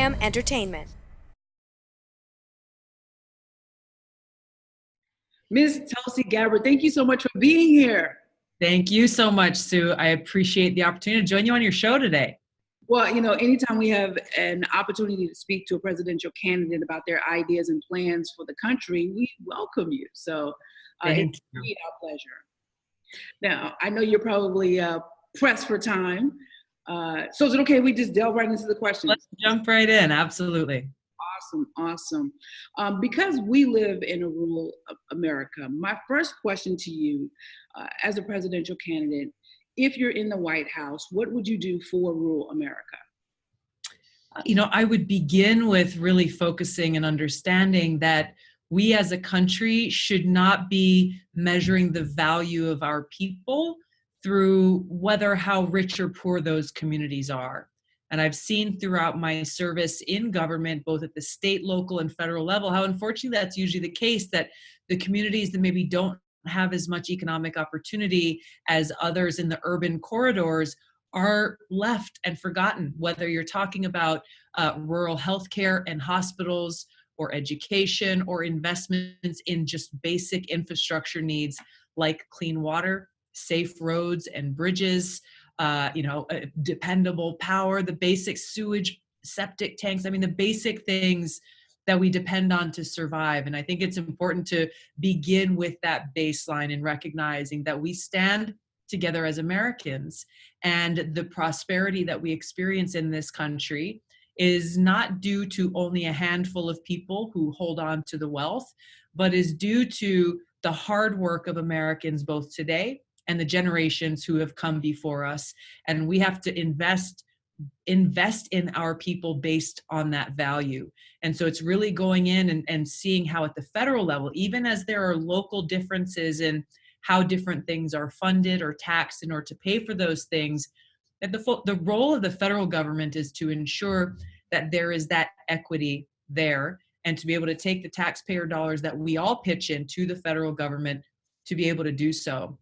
Sueham Entertainment. Ms. Tulsi Gabbard, thank you so much for being here. Thank you so much, Sue. I appreciate the opportunity to join you on your show today. Well, anytime we have an opportunity to speak to a presidential candidate about their ideas and plans for the country, we welcome you. So it's indeed our pleasure. Now, I know you're probably pressed for time. So is it okay if we just delve right into the questions? Let's jump right in. Absolutely. Awesome. Because we live in a rural America, my first question to you as a presidential candidate, if you're in the White House, what would you do for rural America? I would begin with really focusing and understanding that we as a country should not be measuring the value of our people through how rich or poor those communities are. And I've seen throughout my service in government, both at the state, local, and federal level, how unfortunately that's usually the case, that the communities that maybe don't have as much economic opportunity as others in the urban corridors are left and forgotten, whether you're talking about rural healthcare and hospitals or education or investments in just basic infrastructure needs like clean water, safe roads and bridges, dependable power, the basic sewage, septic tanks. I mean, the basic things that we depend on to survive. And I think it's important to begin with that baseline and recognizing that we stand together as Americans, and the prosperity that we experience in this country is not due to only a handful of people who hold on to the wealth, but is due to the hard work of Americans both today and the generations who have come before us. And we have to invest in our people based on that value. And so it's really going in and seeing how at the federal level, even as there are local differences in how different things are funded or taxed in order to pay for those things, that the role of the federal government is to ensure that there is that equity there, and to be able to take the taxpayer dollars that we all pitch in to the federal government to be able to do so.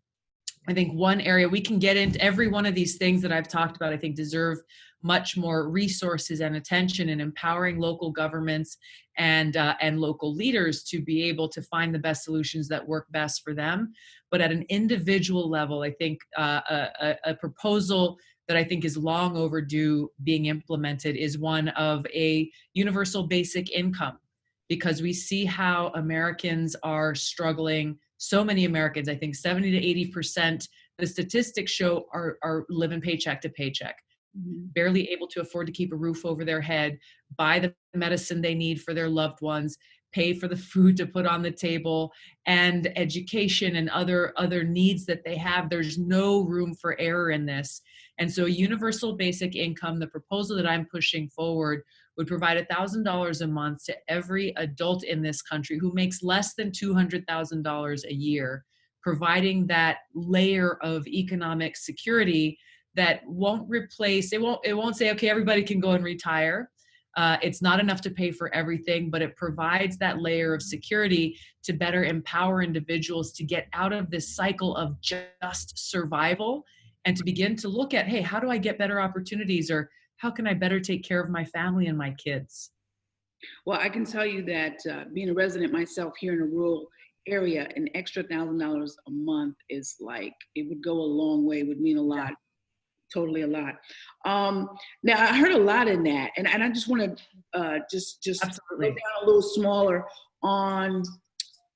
I think one area we can get into, every one of these things that I've talked about, I think deserve much more resources and attention in empowering local governments and local leaders to be able to find the best solutions that work best for them. But at an individual level, I think a proposal that I think is long overdue being implemented is one of a universal basic income, because we see how Americans are struggling. So many Americans, I think 70 to 80%, the statistics show are living paycheck to paycheck, barely able to afford to keep a roof over their head, buy the medicine they need for their loved ones, pay for the food to put on the table, and education and other needs that they have. There's no room for error in this. And so universal basic income, the proposal that I'm pushing forward, would provide $1,000 a month to every adult in this country who makes less than $200,000 a year, providing that layer of economic security that won't replace, it won't say, okay, everybody can go and retire. It's not enough to pay for everything, but it provides that layer of security to better empower individuals to get out of this cycle of just survival and to begin to look at, hey, how do I get better opportunities, or how can I better take care of my family and my kids? Well, I can tell you that being a resident myself here in a rural area, an extra $1,000 a month is it would go a long way, would mean a lot. Yeah. Totally a lot. Now I heard a lot in that, and I just want to just Absolutely. go down a little smaller on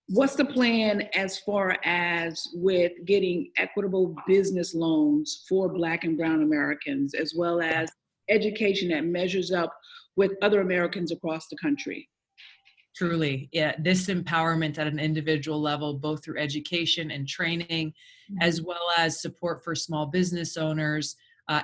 what's the plan as far as with getting equitable business loans for Black and Brown Americans, as well as education that measures up with other Americans across the country. Truly, yeah, this empowerment at an individual level, both through education and training, as well as support for small business owners,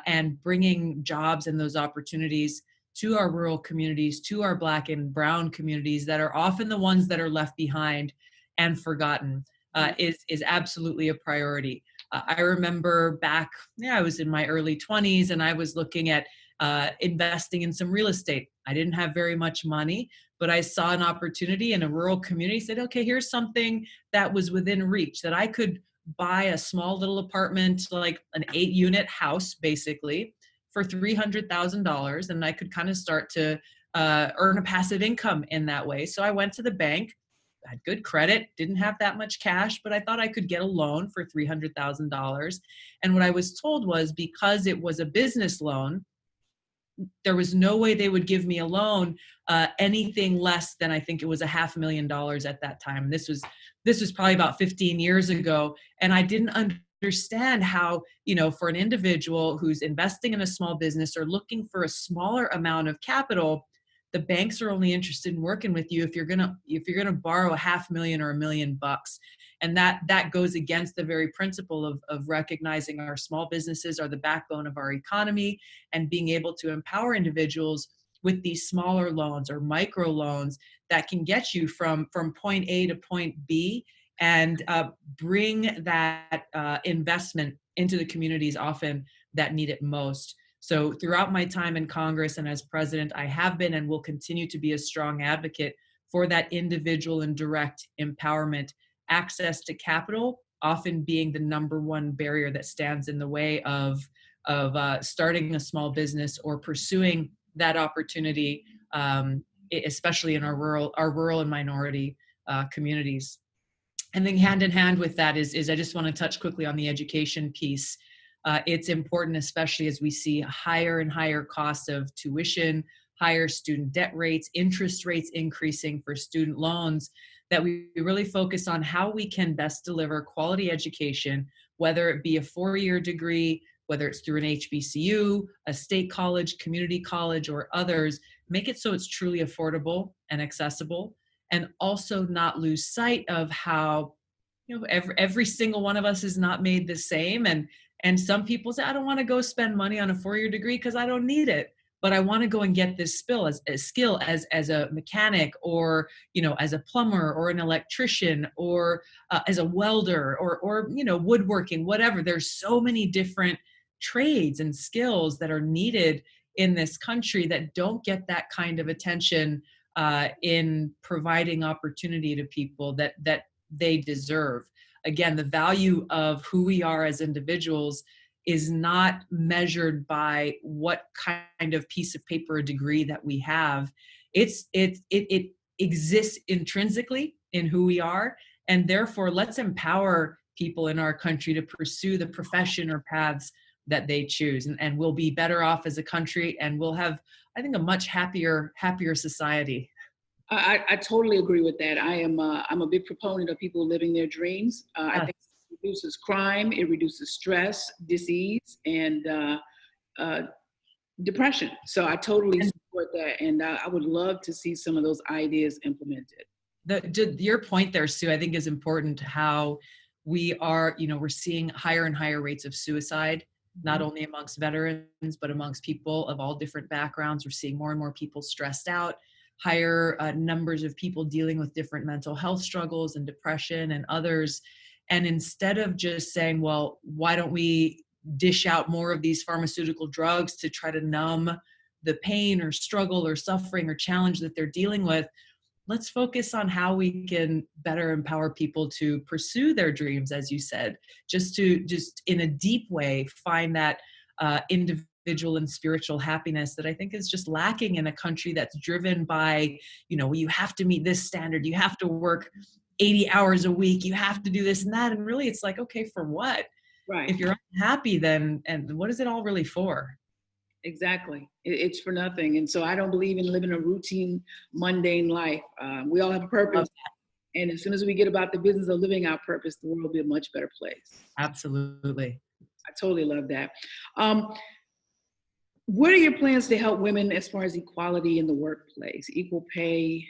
and bringing jobs and those opportunities to our rural communities, to our Black and Brown communities that are often the ones that are left behind and forgotten, is absolutely a priority. I remember back, I was in my early 20s, and I was looking at investing in some real estate. I didn't have very much money, but I saw an opportunity in a rural community, said, okay, here's something that was within reach, that I could buy a small little apartment, like an 8-unit house, basically, for $300,000. And I could kind of start to earn a passive income in that way. So I went to the bank, had good credit, didn't have that much cash, but I thought I could get a loan for $300,000. And what I was told was, because it was a business loan, there was no way they would give me a loan anything less than, I think it was $500,000 at that time. This was probably about 15 years ago. And I didn't understand how, for an individual who's investing in a small business or looking for a smaller amount of capital, the banks are only interested in working with you if you're gonna borrow $500,000 or $1 million. And that goes against the very principle of recognizing our small businesses are the backbone of our economy, and being able to empower individuals with these smaller loans or micro loans that can get you from point A to point B, and bring that investment into the communities often that need it most. So throughout my time in Congress and as president, I have been and will continue to be a strong advocate for that individual and direct empowerment. Access to capital often being the number one barrier that stands in the way of starting a small business or pursuing that opportunity, especially in our rural and minority communities. And then hand in hand with that is I just want to touch quickly on the education piece. It's important, especially as we see higher and higher costs of tuition, higher student debt rates, interest rates increasing for student loans, that we really focus on how we can best deliver quality education, whether it be a 4-year degree, whether it's through an HBCU, a state college, community college, or others. Make it so it's truly affordable and accessible, and also not lose sight of how every single one of us is not made the same. And some people say, I don't want to go spend money on a 4-year degree because I don't need it, but I want to go and get this skill as a mechanic, or as a plumber or an electrician, or as a welder, or woodworking, whatever. There's so many different trades and skills that are needed in this country that don't get that kind of attention in providing opportunity to people that they deserve. Again, the value of who we are as individuals is not measured by what kind of piece of paper or degree that we have. It exists intrinsically in who we are, and therefore let's empower people in our country to pursue the profession or paths that they choose, and we'll be better off as a country, and we'll have, I think, a much happier society. I totally agree with that. I'm a big proponent of people living their dreams. I think it reduces crime, it reduces stress, disease, and depression. So I totally support that, and I would love to see some of those ideas implemented. Your point there, Sue, I think is important. How we are, we're seeing higher and higher rates of suicide, not only amongst veterans, but amongst people of all different backgrounds. We're seeing more and more people stressed out, higher numbers of people dealing with different mental health struggles and depression and others. And instead of just saying, well, why don't we dish out more of these pharmaceutical drugs to try to numb the pain or struggle or suffering or challenge that they're dealing with, let's focus on how we can better empower people to pursue their dreams, as you said, just in a deep way, find that individual and spiritual happiness that I think is just lacking in a country that's driven by, you have to meet this standard, you have to work 80 hours a week, you have to do this and that. And really it's like, okay, for what? Right. If you're unhappy, then, and what is it all really for? Exactly. It's for nothing. And so I don't believe in living a routine, mundane life. We all have a purpose. And as soon as we get about the business of living our purpose, the world will be a much better place. Absolutely. I totally love that. What are your plans to help women as far as equality in the workplace, equal pay?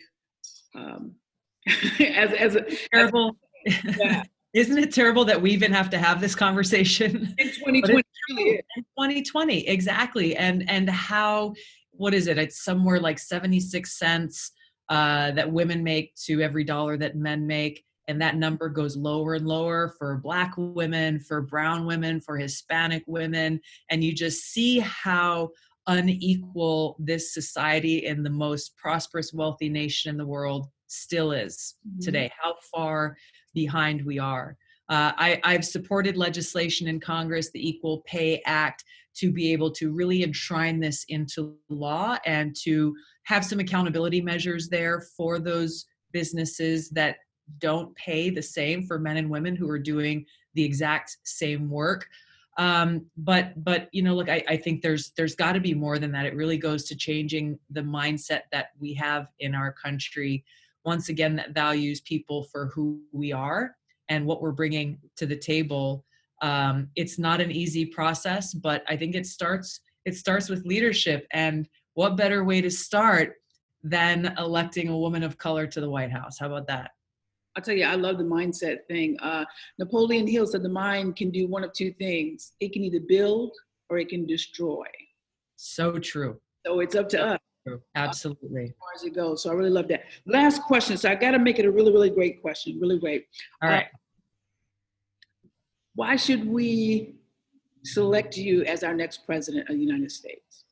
Terrible. Yeah. Isn't it terrible that we even have to have this conversation in 2020? In 2020, exactly. And how, what is it? It's somewhere like 76 cents that women make to every dollar that men make. And that number goes lower and lower for Black women, for brown women, for Hispanic women. And you just see how unequal this society in the most prosperous, wealthy nation in the world still is today, how far behind we are. I've supported legislation in Congress, the Equal Pay Act, to be able to really enshrine this into law and to have some accountability measures there for those businesses that don't pay the same for men and women who are doing the exact same work. But look, I think there's got to be more than that. It really goes to changing the mindset that we have in our country, once again, that values people for who we are and what we're bringing to the table. It's not an easy process, but I think it starts with leadership. And what better way to start than electing a woman of color to the White House? How about that? I'll tell you, I love the mindset thing. Napoleon Hill said the mind can do one of two things. It can either build or it can destroy. So true. So it's up to us. Absolutely. As far as it goes. So I really love that. Last question. So I got to make it a really, really great question. Really great. All right. Why should we select you as our next president of the United States?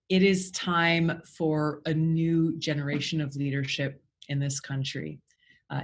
It is time for a new generation of leadership in this country.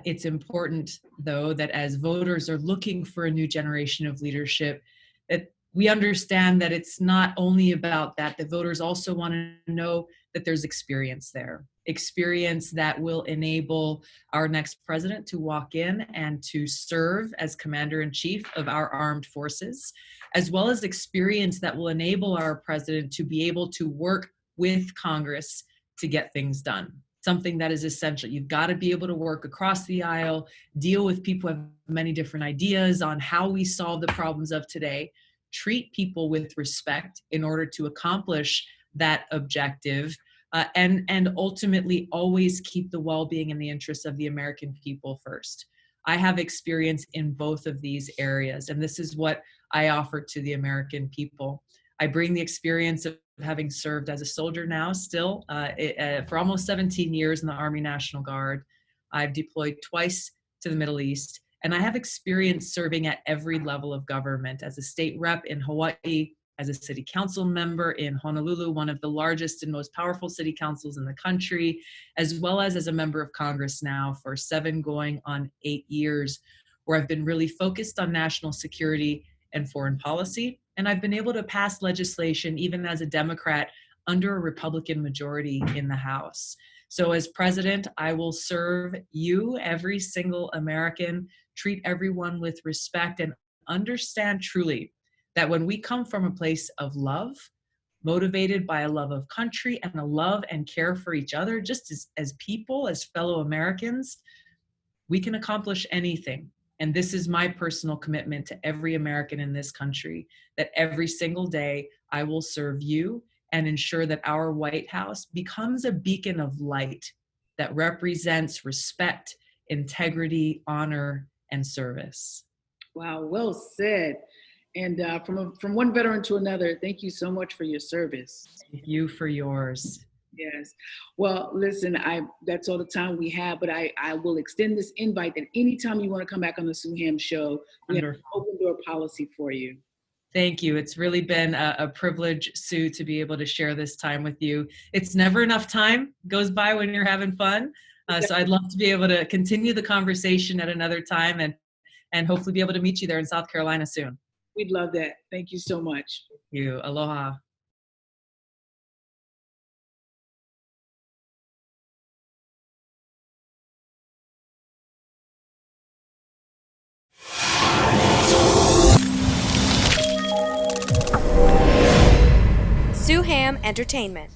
It's important, though, that as voters are looking for a new generation of leadership, that we understand that it's not only about that. The voters also want to know that there's experience there. Experience that will enable our next president to walk in and to serve as commander-in-chief of our armed forces, as well as experience that will enable our president to be able to work with Congress to get things done. Something that is essential. You've got to be able to work across the aisle, deal with people who have many different ideas on how we solve the problems of today, treat people with respect in order to accomplish that objective, and ultimately always keep the well-being and the interests of the American people first. I have experience in both of these areas, and this is what I offer to the American people. I bring the experience of having served as a soldier now still for almost 17 years in the Army National Guard. I've deployed twice to the Middle East, and I have experience serving at every level of government as a state rep in Hawaii, as a city council member in Honolulu, one of the largest and most powerful city councils in the country, as well as a member of Congress now for 7 going on 8 years, where I've been really focused on national security and foreign policy. And I've been able to pass legislation, even as a Democrat, under a Republican majority in the House. So as president, I will serve you, every single American, treat everyone with respect, and understand truly that when we come from a place of love, motivated by a love of country and a love and care for each other, just as people, as fellow Americans, we can accomplish anything. And this is my personal commitment to every American in this country, that every single day I will serve you and ensure that our White House becomes a beacon of light that represents respect, integrity, honor, and service. Wow, well said. And from one veteran to another, thank you so much for your service. Thank you for yours. Yes. Well, listen, that's all the time we have, but I will extend this invite that anytime you want to come back on the sueham show, we have an open door policy for you. Thank you. It's really been a privilege, Sue, to be able to share this time with you. It's never enough time goes by when you're having fun. So I'd love to be able to continue the conversation at another time and hopefully be able to meet you there in South Carolina soon. We'd love that. Thank you so much. Thank you. Aloha. Sueham Entertainment.